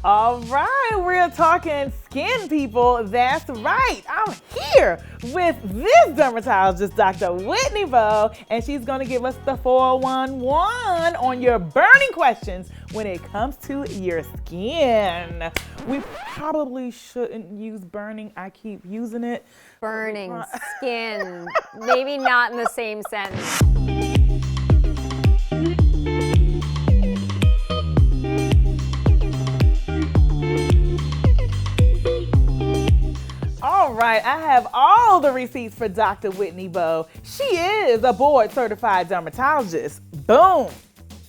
All right, we're talking skin, people. That's right. I'm here with this dermatologist, Dr. Whitney Bowe, and she's going to give us the 411 on your burning questions when it comes to your skin. We probably shouldn't use burning. I keep using it. Burning skin, maybe not in the same sentence. All right, I have all the receipts for Dr. Whitney Bowe. She is a board-certified dermatologist. Boom!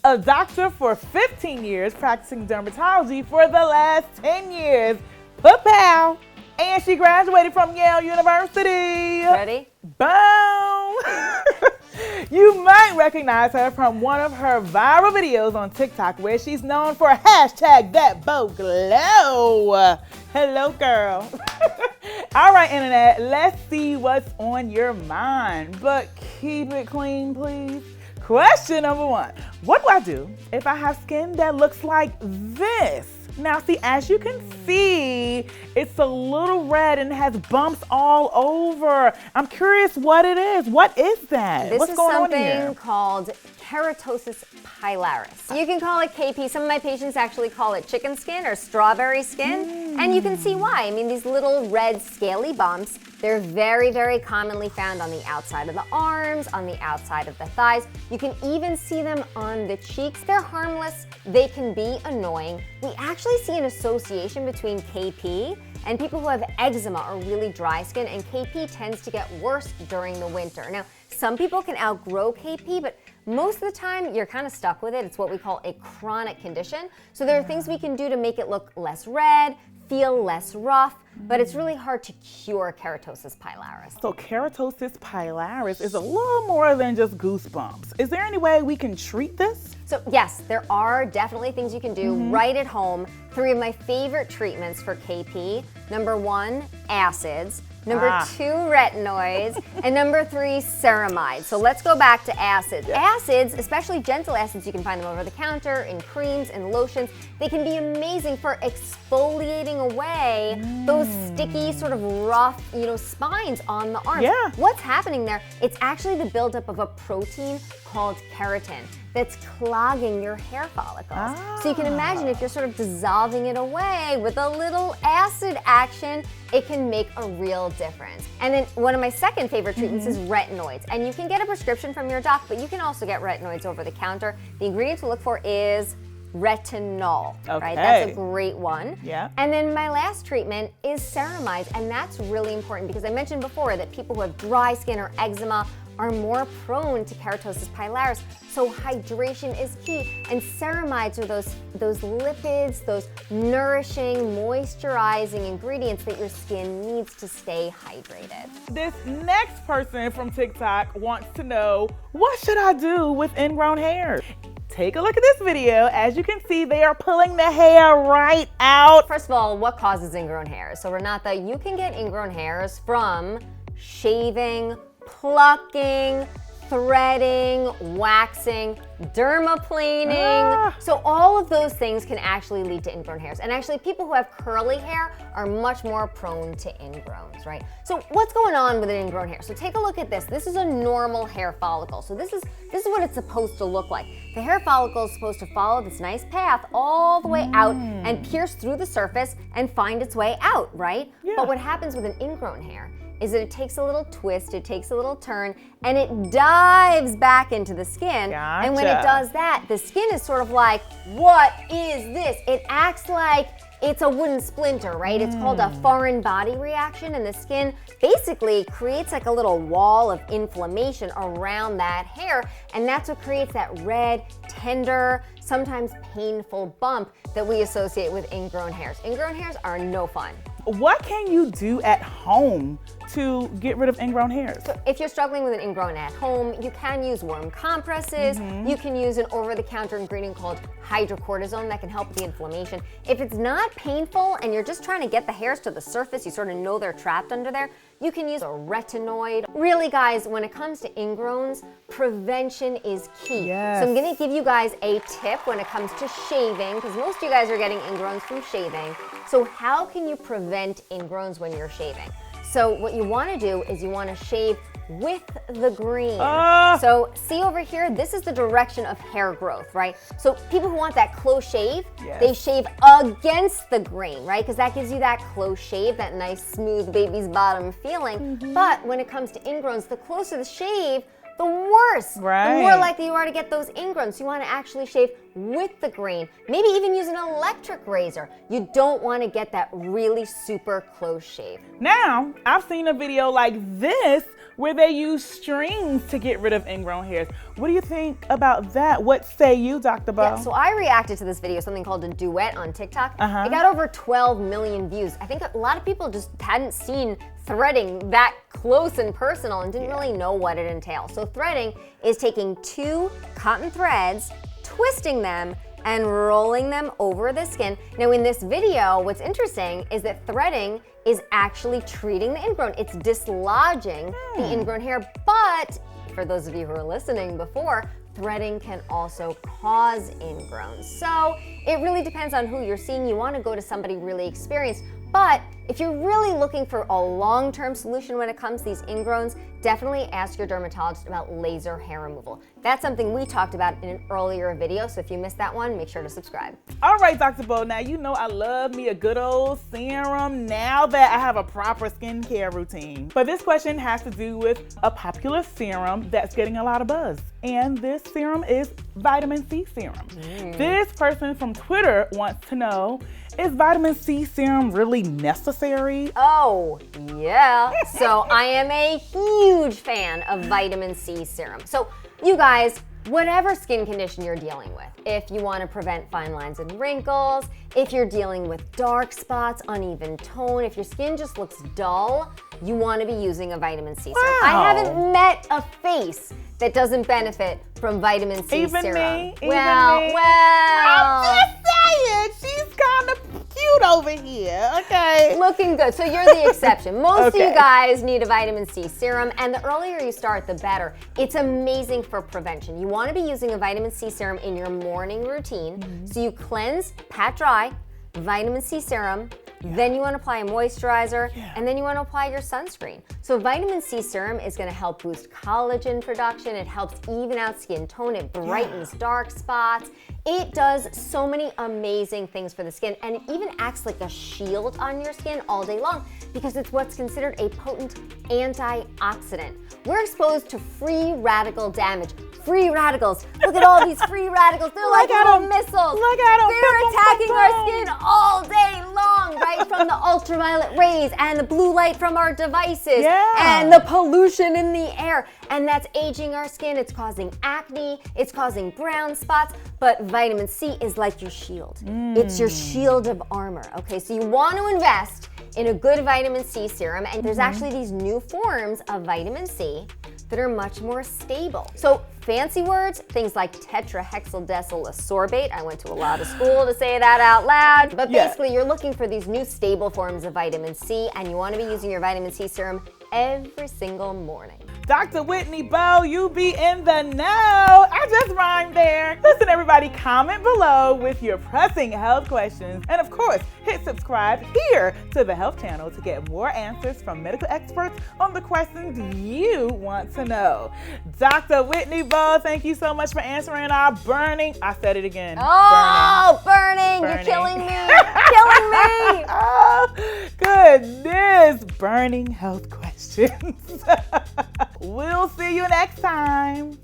A doctor for 15 years, practicing dermatology for the last 10 years. Pow! And she graduated from Yale University. Ready? Boom! You might recognize her from one of her viral videos on TikTok where she's known for #ThatBoGlow. Hello, girl. All right, internet, let's see what's on your mind, but keep it clean, please. Question number 1. What do I do if I have skin that looks like this? Now, see, as you can see, it's a little red and has bumps all over. I'm curious what it is. What is that? What's going on here? This is something called Keratosis pilaris. You can call it KP. Some of my patients actually call it chicken skin or strawberry skin. And you can see why. I mean, these little red scaly bumps, they're very, very commonly found on the outside of the arms, on the outside of the thighs. You can even see them on the cheeks. They're harmless. They can be annoying. We actually see an association between KP and people who have eczema or really dry skin, and KP tends to get worse during the winter. Now, some people can outgrow KP, but most of the time you're kind of stuck with it. It's what we call a chronic condition. So there are things we can do to make it look less red, feel less rough, but it's really hard to cure keratosis pilaris. So keratosis pilaris is a little more than just goosebumps. Is there any way we can treat this? So yes, there are definitely things you can do right at home. 3 of my favorite treatments for KP. Number 1, acids. Number 2, retinoids. And number 3, ceramides. So let's go back to acids. Acids, especially gentle acids, you can find them over the counter, in creams and lotions. They can be amazing for exfoliating away those sticky, sort of rough, spines on the arms. Yeah. What's happening there? It's actually the buildup of a protein called keratin that's clogging your hair follicles. So you can imagine if you're sort of dissolving it away with a little acid action, it can make a real difference. And then one of my second favorite treatments is retinoids. And you can get a prescription from your doc, but you can also get retinoids over the counter. The ingredient to look for is retinol, right? That's a great one. Yeah. And then my last treatment is ceramides, and that's really important because I mentioned before that people who have dry skin or eczema are more prone to keratosis pilaris, so hydration is key. And ceramides are those lipids, those nourishing, moisturizing ingredients that your skin needs to stay hydrated. This next person from TikTok wants to know, what should I do with ingrown hair? Take a look at this video. As you can see, they are pulling the hair right out. First of all, what causes ingrown hairs? So Rhenotha, you can get ingrown hairs from shaving, plucking, threading, waxing, dermaplaning. So all of those things can actually lead to ingrown hairs. And actually people who have curly hair are much more prone to ingrowns, right? So what's going on with an ingrown hair? So take a look at this. This is a normal hair follicle. So this is what it's supposed to look like. The hair follicle is supposed to follow this nice path all the way out and pierce through the surface and find its way out, right? Yeah. But what happens with an ingrown hair is that it takes a little twist, it takes a little turn, and it dives back into the skin. Gotcha. And when it does that, the skin is sort of like, what is this? It acts like it's a wooden splinter, right? It's called a foreign body reaction, and the skin basically creates like a little wall of inflammation around that hair, and that's what creates that red, tender, sometimes painful bump that we associate with ingrown hairs. Ingrown hairs are no fun. What can you do at home to get rid of ingrown hairs? So if you're struggling with an ingrown at home, you can use warm compresses. You can use an over-the-counter ingredient called hydrocortisone that can help with the inflammation. If it's not painful and you're just trying to get the hairs to the surface, you sort of know they're trapped under there, you can use a retinoid. Really, guys, when it comes to ingrowns, prevention is key. Yes. So I'm gonna give you guys a tip when it comes to shaving, because most of you guys are getting ingrowns from shaving. So how can you prevent ingrowns when you're shaving? So what you want to do is you want to shave with the green. So see over here, this is the direction of hair growth, right? So people who want that close shave, they shave against the grain, right? Because that gives you that close shave, that nice smooth baby's bottom feeling. But when it comes to ingrowns, the closer the shave, the worse. Right. The more likely you are to get those ingrowns. So you want to actually shave with the grain. Maybe even use an electric razor. You don't want to get that really super close shave. Now, I've seen a video like this where they use strings to get rid of ingrown hairs. What do you think about that? What say you, Dr. Bowe? Yeah, so I reacted to this video, something called a duet on TikTok. It got over 12 million views. I think a lot of people just hadn't seen threading that close and personal and didn't really know what it entails. So threading is taking 2 cotton threads, twisting them, and rolling them over the skin. Now in this video, what's interesting is that threading is actually treating the ingrown. It's dislodging the ingrown hair, but for those of you who are listening before, threading can also cause ingrowns. So it really depends on who you're seeing. You want to go to somebody really experienced, but if you're really looking for a long-term solution when it comes to these ingrowns, definitely ask your dermatologist about laser hair removal. That's something we talked about in an earlier video, so if you missed that one, make sure to subscribe. All right, Dr. Bowe, now you know I love me a good old serum now that I have a proper skincare routine. But this question has to do with a popular serum that's getting a lot of buzz. And this serum is vitamin C serum. This person from Twitter wants to know, is vitamin C serum really necessary? Oh, yeah. So I am a huge fan of vitamin C serum. So you guys, whatever skin condition you're dealing with, if you want to prevent fine lines and wrinkles, if you're dealing with dark spots, uneven tone, if your skin just looks dull, you want to be using a vitamin C serum. I haven't met a face that doesn't benefit from vitamin C Even serum. me? Well, I'm just saying, she's kind of cute over here, okay? looking good. So you're the exception. Most of Okay. you guys need a vitamin C serum, and the earlier you start, the better. It's amazing for prevention. You want to be using a vitamin C serum in your morning routine. So you cleanse, pat dry, vitamin C serum, then you want to apply a moisturizer, and then you want to apply your sunscreen. So vitamin C serum is going to help boost collagen production. It helps even out skin tone. It brightens dark spots. It does so many amazing things for the skin, and it even acts like a shield on your skin all day long because it's what's considered a potent antioxidant. We're exposed to free radical damage. Free radicals. Look at all these free radicals. They're like little missiles. Look at them. They're attacking our skin all day long, right? From the ultraviolet rays and the blue light from our devices and the pollution in the air. And that's aging our skin. It's causing acne. It's causing brown spots. But vitamin C is like your shield. It's your shield of armor. Okay, so you want to invest in a good vitamin C serum. And there's actually these new forms of vitamin C that are much more stable. So fancy words, things like tetrahexyldecyl ascorbate. I went to a lot of school to say that out loud. But basically, you're looking for these new stable forms of vitamin C, and you want to be using your vitamin C serum every single morning. Dr. Whitney Bowe, you be in the know. I just rhymed there. Listen, everybody, comment below with your pressing health questions. And of course, hit subscribe here to the Health Channel to get more answers from medical experts on the questions you want to know. Dr. Whitney Bowe, thank you so much for answering our burning, I said it again. Oh, burning. You're killing me. Killing me. Oh, goodness. Burning health questions. We'll see you next time.